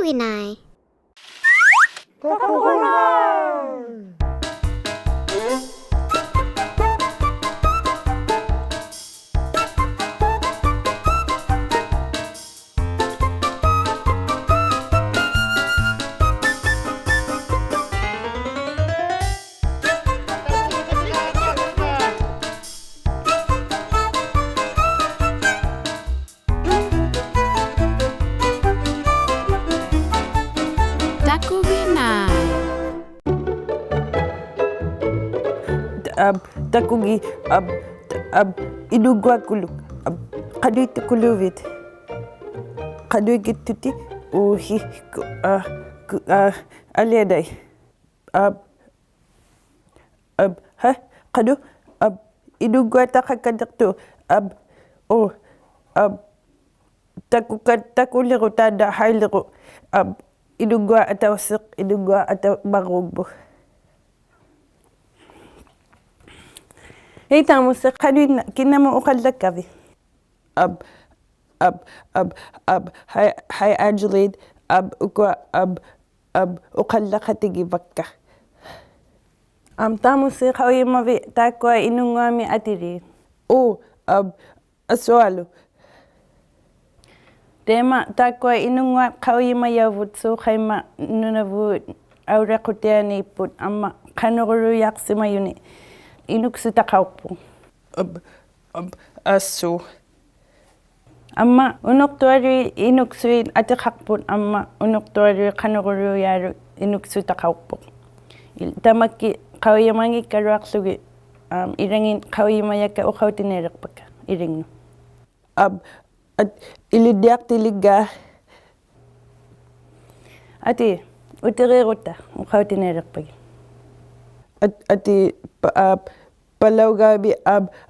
Takuginai. Takugi Inunnguaq kuluk qadui tukuluvit qadui gittuti uhi aliadai qadu Inunnguaq taqakkadaqtu takuliqu taada hailiqu Inunnguaq ataussiq Inunnguaq atamaruugbu. Hei tamusse qadui kinamu uqallakkavi. Hi Angeline ukwa uqallaqatigi vakka. Tamusse qawimavi takwa Inunnguaqmi atiri. Asualu. Tema takwa Inunnguaq qawimayavut suqayma nunavu auraqutianiipput amma qanuquruyaqsimayuni. Inuksuit aqauqpu. Asu. Amma unuqtuari Inuksuit atiqaqput amma unuqtuari qanuquruyaaru Inuksuit aqauqpu. Tamakki qawiyamangi karuaqlugi irangin qawiyamayakka uqautineeriqpakka iringnu. Ilidiaqtiligga. Ati utiriqutta uqautineeriqpaki. Ati palawgabi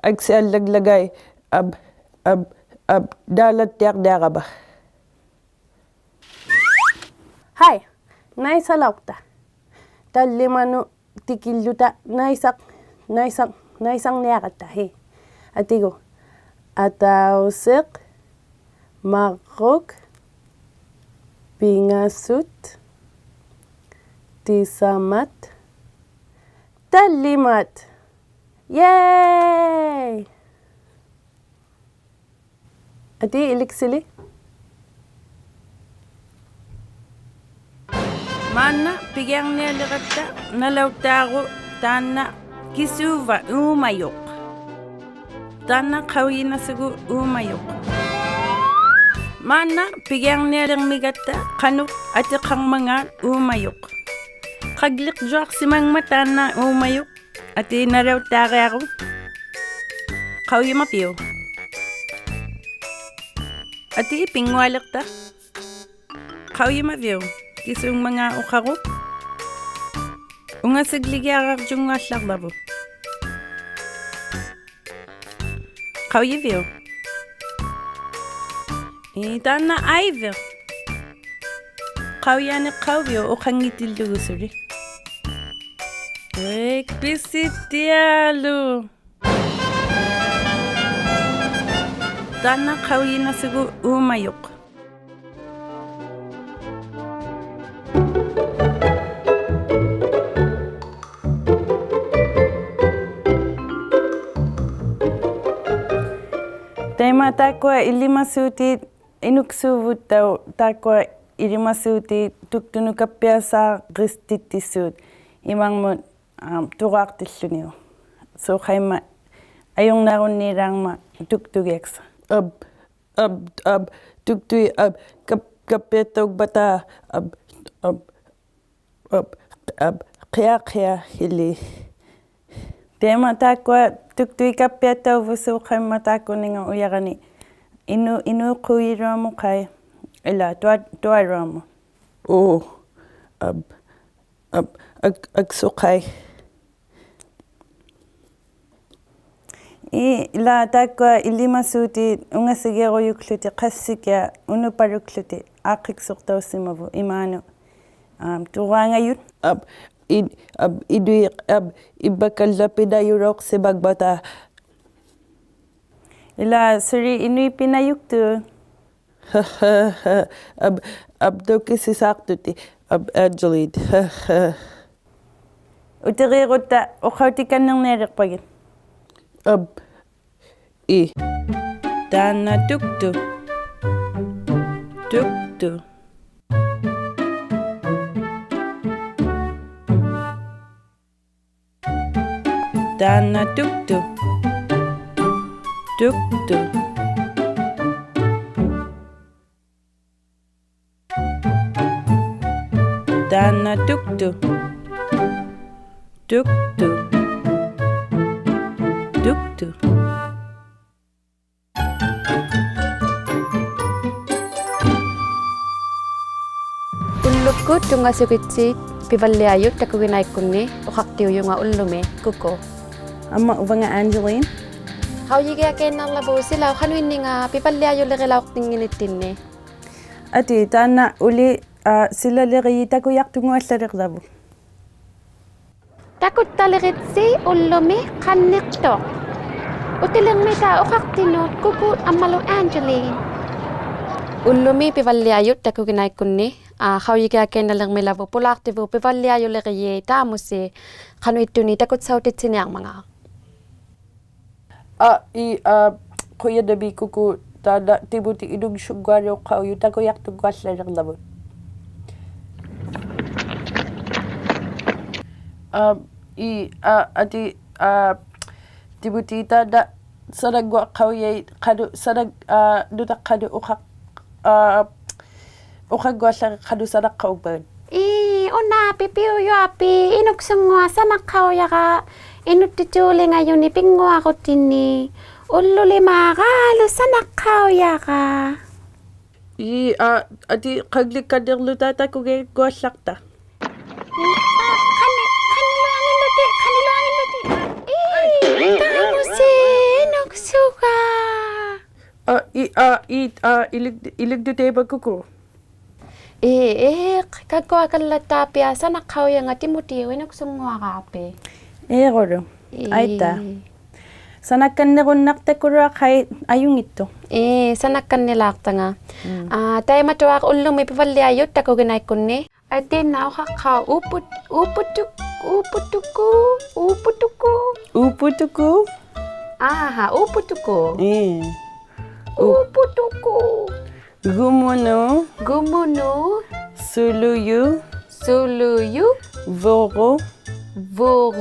agsiallaglagay dalat tiaqdiaqaba. Hai, naisalauqta. Tallimanu tikilluta naisang niaqatta he. Atigo. Atausiq maquk pingasut tisamat tallimat. Yay! Ati iliksili? Manna pigyang niliqatta nalautaaru taanna kisuva umayuq. Taanna qawinasigu umayuq. Manna pigyang nilingmigatta qanuk atiqangmangal umayuq. Qaglik juaqsimangma taanna umayuq ati nalautaaru qawimapio. Ati pingwaliqta qawimapio. Kisung mga uqaqu ungasigligyaaqarjungaallaqlavu qawiyivio taanna aivio qawiyani qawvio uqangitilluusuri ekpisitialu taanna qawiyinasigu umayuq. Tema takwa ilimasuuti Inuksuit takwa ilimasuuti tuktunukappiasa qistittissuut imangmut tuqaartilluniu suqayma ayungnarunniiraangma tuktugiaqsa tuktui kappiattaugbata qia hili. Tema takwa tuktui kappiattauvu suqayma takuninga uyaqani inuquiruamu qai ila tuairuamu. Aksuqai. Ila takwa ilimasuuti ungasigeeruyukluti qassikia unuparukluti aqiqsortaussimavu imaanu turuangayut idui ibakallapidayuroq sibagbata. Ila suri inui pinayuktu Abdokisi saartuti Angeline. Uteriirutta uqautikannernialerpagit. I. Taanna tuktu. Tuktu. Taanna tuktu. Tuktu. Taanna tuktu. Tuktu. Tuktu. Ullukku tungasukitsi pivalliayut Takuginai kunni uqaqtiuyunga ullume kuko. Amma uvanga Angeline. Hauyigia kennarlavu sila khanuinninga pivalliayullerilauqtinginittinni. Ati taanna uli sillaleriyi takuyartunguallalерlavu. Takuttaleritsi ullumi qanniqtoq. Utilermita uqaqtinut kuku ammalu Angeline. Ullumi pivalliayut Takuginai kunni hauyigia kennalermilavu pulaartivu pivalliayulleriyii taamusi qanuittuni takutsautit-siniarmanga. Quyadabi kuku taada tibuti Inuksuit takuyartunguallalерlavu. Ati tibuti taada saragwa qawyay qadu sarag dutaqadu uqagwallar qadu saraqawban. Una pipiuyuapi Inuksuit sanaqawyaqa inuttituulingayuni pinguaquttinni ullulimaqaalu sanaqawyaqa. Ati qaglikkaderluta takugagwallarta. Taamusi Inuksuga. Iligduteba kuku. Kagwakallataapia sanaqawyanga timutiyu Inuksunguaqaapi. Eero. Aita. Sanakkannerunnartakuruaq ayungittu. Sanakkannilaaqtanga. Taimatuaq ullumi pivalliayut Takuginai kunni. Atinna uqaqqa uputuku. Uputuku. Uputuku. Uputuku. Gumunu. Suluyu. Voro. Ro.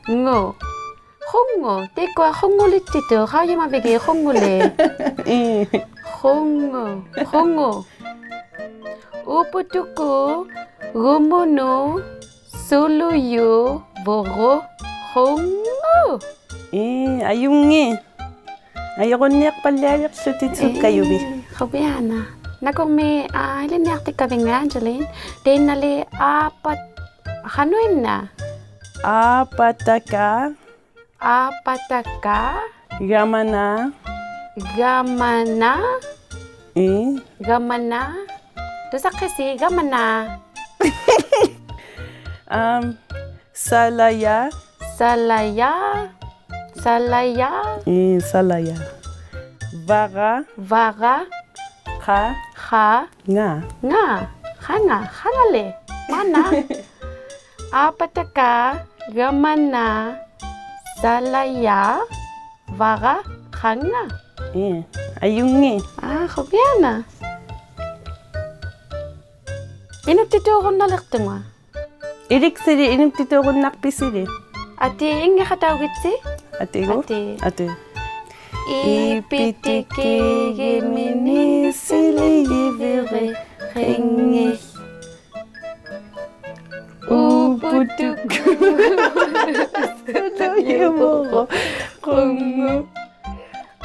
Ngo. Hongo. Tekwa hongolittitu. Hauyamavigi hongole. Hongo. Uputuku. Gumunu. Suluyu. Voro. Hongo. Ayungi. Ayaqunniaqpallialiqlutitsut kayubi. Hobiana. Nakumi iliniaqtikkavinga Angeline. Teinali hanuinna. Apataka. Gamana. Tusaqisi gamana. Salaya. Salaya. Vaga. Kha. Nga. Hangale. Mana. Apataka. Gamana. Salaya. Vaga. Khanga. Ayungi. Hobiana. Inuttituurunnaliqtunga. Iliksiri inuktituurunnarpisiri. Ati ingi khatawgitsi? Atigo? Ati. Ipitiki minisili yivire ringi. Uputuku. Yumoro. Kungu.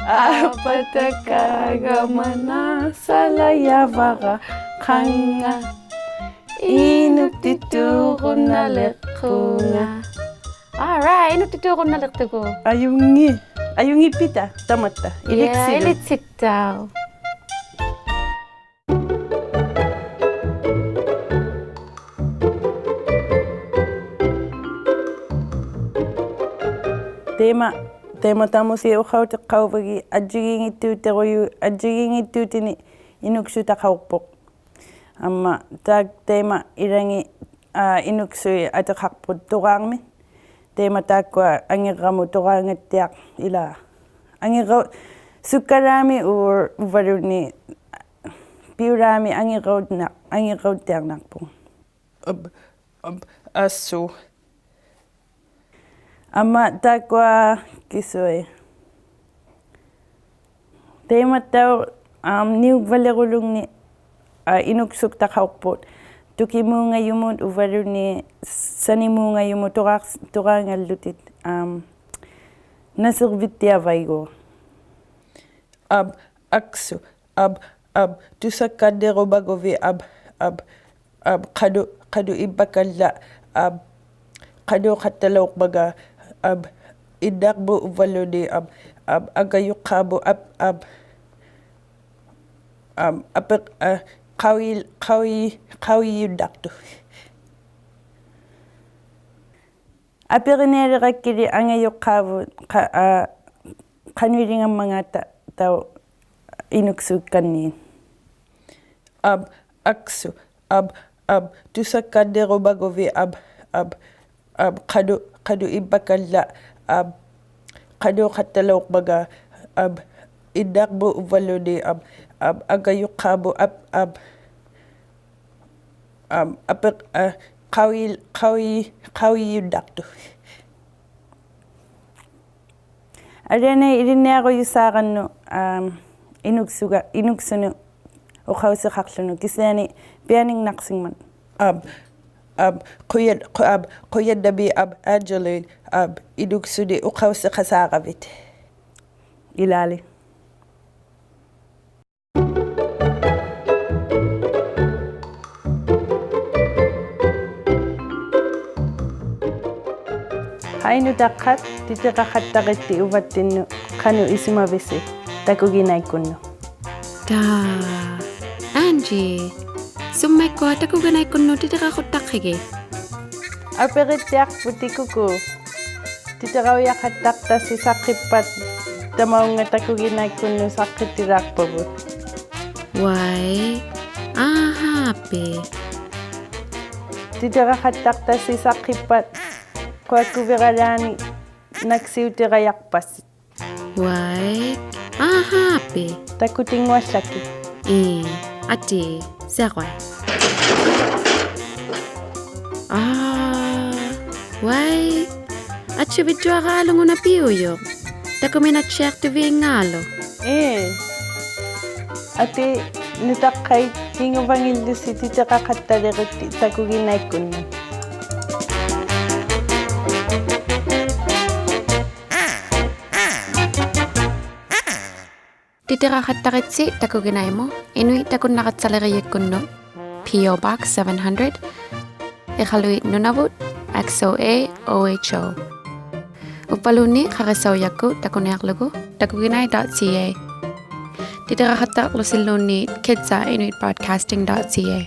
Apataka gamana salaya vaga khanga. Inuktituurunnaliqtunga. Alright, inuttituurunnaliqtugu. Ayungi pita tamatta. Ilitsittau. Tema tamusi uqaute qauvagi ajigingittuutini Inuksuitaqarpok. Amma taak tema irangi Inuksui ataqarput tuqaarmi. Tema taakkua angeramu tuqaangattiaq ila. Angera sukkaraami uvaruni piuraami angerauttiarnarpung. Assu. Amma taakkua kisui. Tema tau niugvalerulungni Inuksuktaqarput. Tukimuungayumut uvaruni sanimuungayumut tuqaangallutit naservittiavaigu. Aksu. Tusakkaderubagovi qadu ibakalla qadu qattaloqbaga idaqbu uvaludi agayuqqabu qawiyuddaqtu. Aperineeriqakkili angayuqqaavu qanuilingammangata tau Inuksuukkanniin. Aksu. Tusakkaderubagovi qadu ibakalla qadu qattaloqbaga idaqbu uvaludi agayuqqabu qawiyuddaqtu. Arene irineaquyusaaqannu Inuksunu uqausiqarlunu kisaani pianingnaqsingman. Quyaddabi ajalin Inuksudi uqausiqasaaqavit. Ilaali. Hainu taqqat titiqaqattaqitti uvattinnu qanu isumavisi Takuginaikunnu. Angie, summaikkoa Takuginaikunnu titiqaquttaqqigi. Aperittiarpu tikuku titiqauyaqattaqtassi saqqippat tamaunga Takuginaikunnu saqqittirarpavut. Wai, happy. Titiqaqattaqtassi saqqippat quakkuveralaani naksiutirayarpassit. Wai, happy. Takutinguallaki. Ati, seqai. Wai, atsuvidjuaqaalunguna piuyo. Takuminatsiartuviingaalu. Ati nutaqqai kinguvangillusi titiqaqattaleqitti Takuginaikunnu. Titiqaqattaqitsi Takuginaimu Inuit takunnaqatsaleriikkunnu P.O. Box 700 Iqaluit Nunavut XOA OHO Uppaluni qarisaujakku takunearlugu takuginai.ca Titiqaqattaqlusilluunni kids@inuitbroadcasting.ca